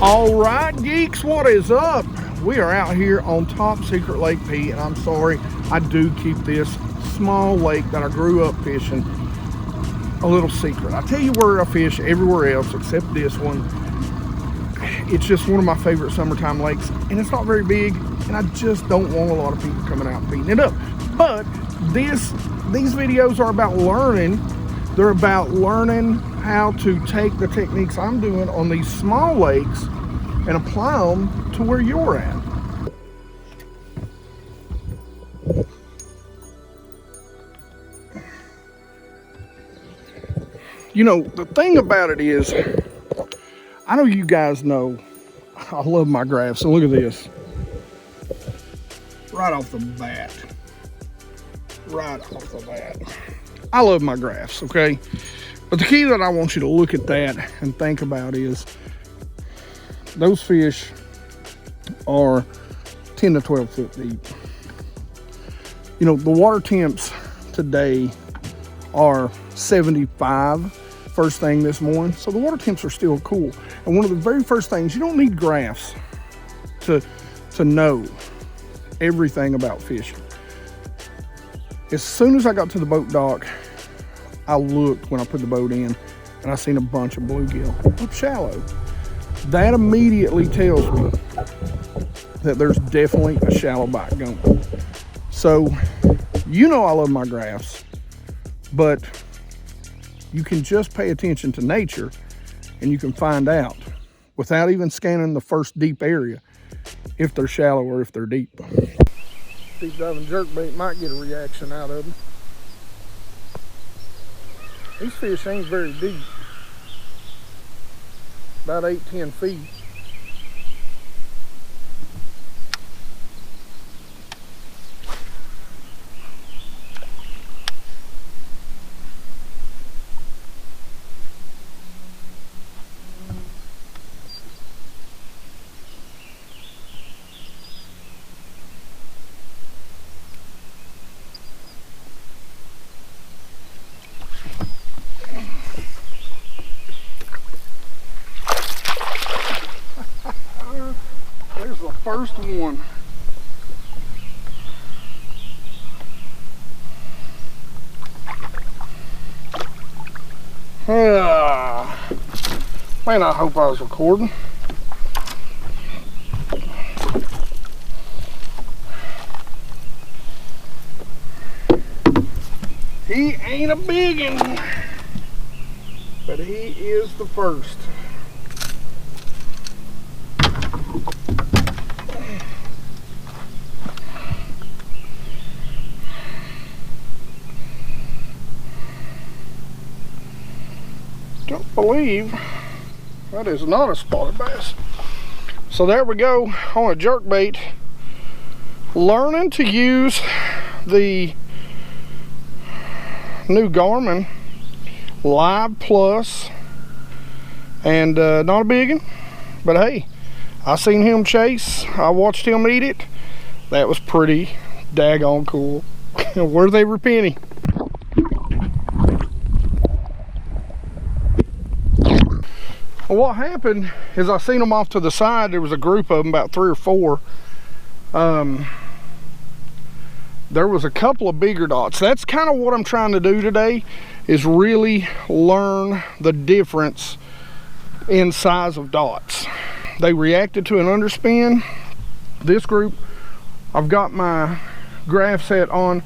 All right, geeks, what is up? We are out here on Top Secret Lake P, and I'm sorry, I do keep this small lake that I grew up fishing a little secret. I tell you where I fish everywhere else except this one. It's just one of my favorite summertime lakes, and it's not very big, and I just don't want a lot of people coming out and beating it up. But these videos are about learning. They're about learning how to take the techniques I'm doing on these small lakes and apply them to where you're at. You know, the thing about it is, I know you guys know I love my graphs. So look at this. Right off the bat. Right off the bat. I love my graphs, okay? But the key that I want you to look at that and think about is those fish are 10 to 12 foot deep. You know, the water temps today are 75 first thing this morning, so the water temps are still cool. And one of the very first things, you don't need graphs to know everything about fishing. As soon as I got to the boat dock, I looked when I put the boat in, and I seen a bunch of bluegill up shallow. That immediately tells me that there's definitely a shallow bite going. So, you know I love my graphs, but you can just pay attention to nature, and you can find out without even scanning the first deep area if they're shallow or if they're deep. Deep diving jerkbait might get a reaction out of them. These fish ain't very deep, about 8-10 feet. There's the first one. Man, I hope I was recording. He ain't a biggin', but he is the first. Don't believe that is not a spotted bass. So there we go on a jerkbait, learning to use the new Garmin Live Plus, and not a biggin', but hey, I seen him chase, I watched him eat it. That was pretty daggone cool. Worth every penny. Well, what happened is I seen them off to the side. There was a group of them, about 3 or 4. There was a couple of bigger dots. That's kind of what I'm trying to do today, is really learn the difference in size of dots. They reacted to an underspin. This group, I've got my graph set on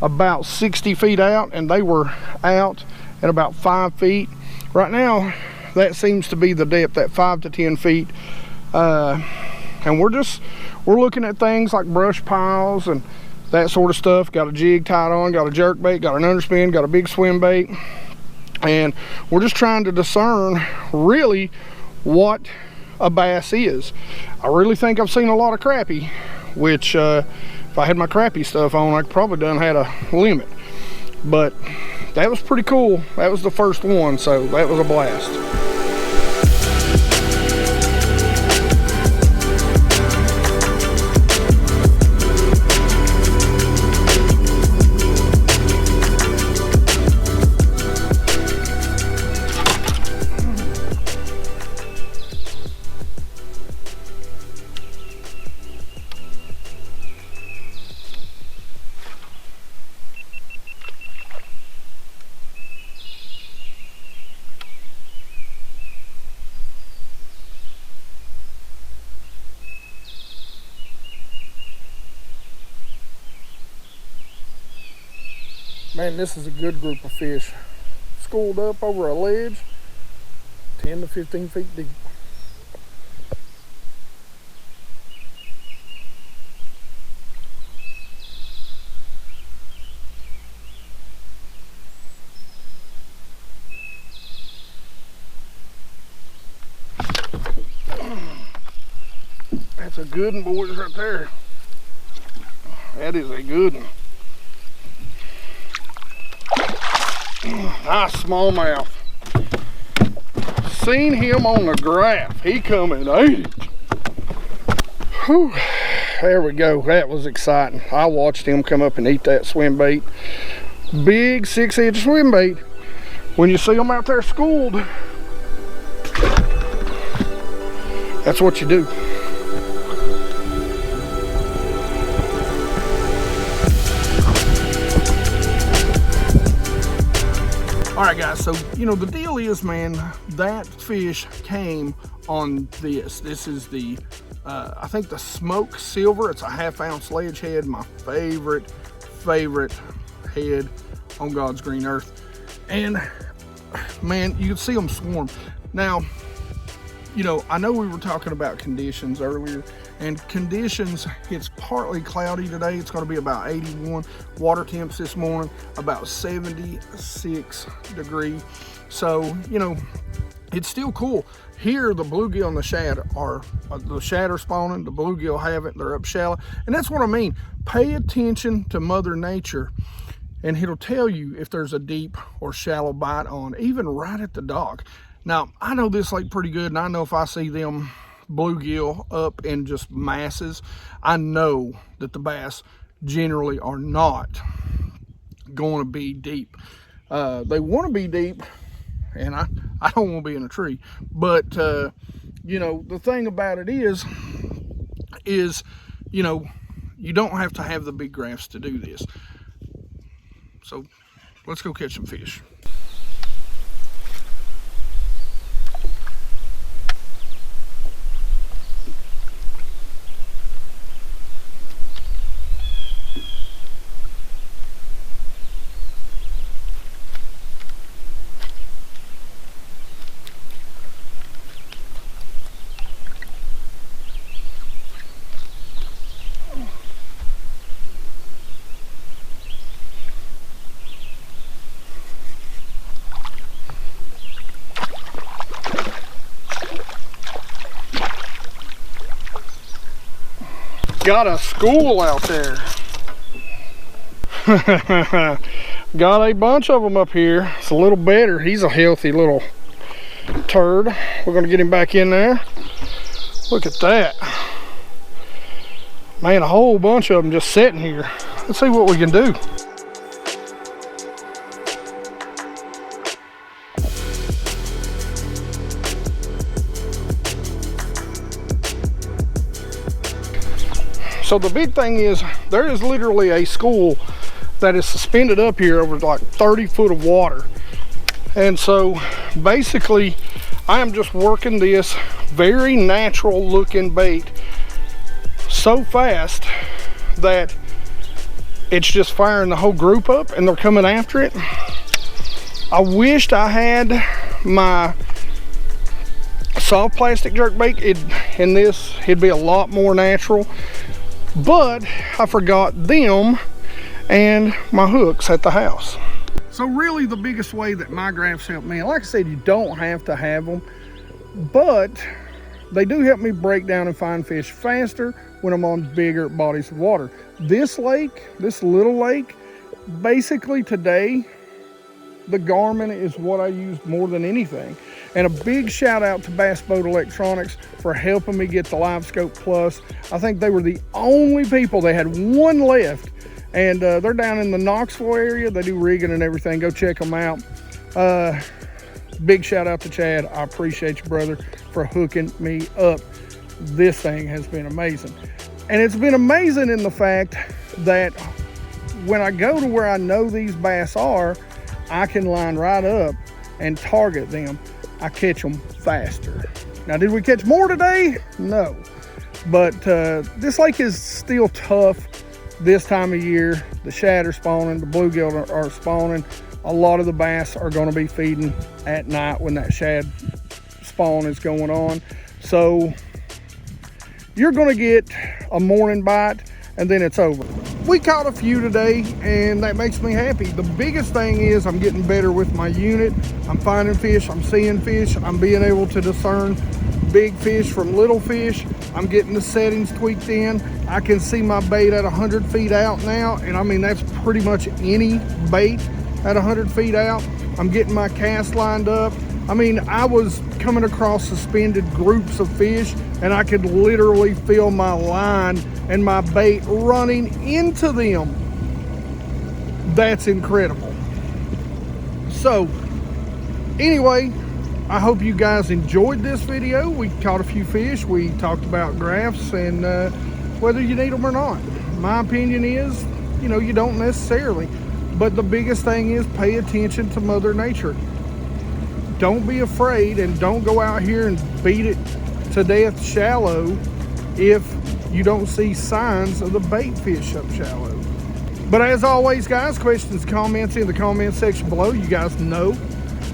about 60 feet out, and they were out at about 5 feet. Right now, that seems to be the depth, at 5 to 10 feet. And we're looking at things like brush piles and that sort of stuff. Got a jig tied on, got a jerkbait, got an underspin, got a big swim bait. And we're just trying to discern really what a bass is. I really think I've seen a lot of crappie, which if I had my crappie stuff on, I probably done had a limit. But that was pretty cool. That was the first one, so that was a blast. Man, this is a good group of fish. Schooled up over a ledge, 10 to 15 feet deep. That's a good one, boys, right there. That is a good one. Nice smallmouth. Seen him on the graph. He come and ate it. Whew. There we go. That was exciting. I watched him come up and eat that swim bait. Big 6-inch swim bait. When you see them out there schooled, that's what you do. All right, guys, so, you know, the deal is, man, that fish came on this. This is the, I think the Smoke Silver. It's a 1/2 ounce ledge head, my favorite head on God's green earth. And, man, you can see them swarm. Now, you know, I know we were talking about conditions earlier, and conditions, it's partly cloudy today. It's going to be about 81. Water temps this morning, about 76 degrees. So, you know, it's still cool. Here, the bluegill and the shad are, the shad are spawning, the bluegill haven't, they're up shallow. And that's what I mean. Pay attention to Mother Nature, and it'll tell you if there's a deep or shallow bite on, even right at the dock. Now, I know this lake pretty good, and I know if I see them bluegill up in just masses, I know that the bass generally are not going to be deep. They want to be deep, and I don't want to be in a tree. But, you know, the thing about it is, you know, you don't have to have the big graphs to do this. So, let's go catch some fish. Got a school out there. Got a bunch of them up here. It's a little better. He's a healthy little turd. We're gonna get him back in there. Look at that. Man, a whole bunch of them just sitting here. Let's see what we can do. So the big thing is, there is literally a school that is suspended up here over like 30 foot of water. And so basically, I am just working this very natural looking bait so fast that it's just firing the whole group up and they're coming after it. I wished I had my soft plastic jerkbait. In this, it'd be a lot more natural. But I forgot them and my hooks at the house. So really the biggest way that my graphs help me, like I said, you don't have to have them, but they do help me break down and find fish faster when I'm on bigger bodies of water. This lake, this little lake, basically today, the Garmin is what I use more than anything. And a big shout out to Bass Boat Electronics for helping me get the LiveScope Plus. I think they were the only people, they had one left, and they're down in the Knoxville area. They do rigging and everything. Go check them out. Big shout out to Chad. I appreciate you, brother, for hooking me up. This thing has been amazing. And it's been amazing in the fact that when I go to where I know these bass are, I can line right up and target them. I catch them faster. Now, did we catch more today? No. But this lake is still tough this time of year, the shad are spawning, the bluegill are spawning. A lot of the bass are going to be feeding at night when that shad spawn is going on. So you're going to get a morning bite and then it's over. We caught a few today and that makes me happy. The biggest thing is I'm getting better with my unit. I'm finding fish, I'm seeing fish, I'm being able to discern big fish from little fish. I'm getting the settings tweaked in. I can see my bait at 100 feet out now, and I mean that's pretty much any bait at 100 feet out. I'm getting my cast lined up. I mean, I was coming across suspended groups of fish and I could literally feel my line and my bait running into them. That's incredible. So anyway, I hope you guys enjoyed this video. We caught a few fish. We talked about graphs and whether you need them or not. My opinion is, you know, you don't necessarily. But the biggest thing is pay attention to Mother Nature. Don't be afraid and don't go out here and beat it to death shallow if you don't see signs of the bait fish up shallow. But as always, guys, questions, comments in the comment section below. You guys know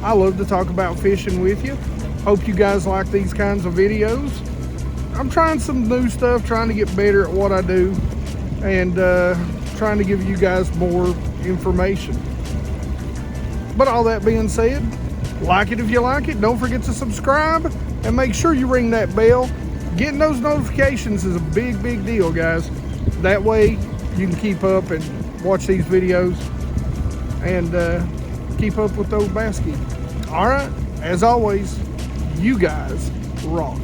I love to talk about fishing with you. Hope you guys like these kinds of videos. I'm trying some new stuff, trying to get better at what I do, and trying to give you guys more information. But all that being said, like it if you like it. Don't forget to subscribe and make sure you ring that bell. Getting those notifications is a big deal, guys. That way you can keep up and watch these videos and keep up with those BassGeek. All right, as always, you guys rock.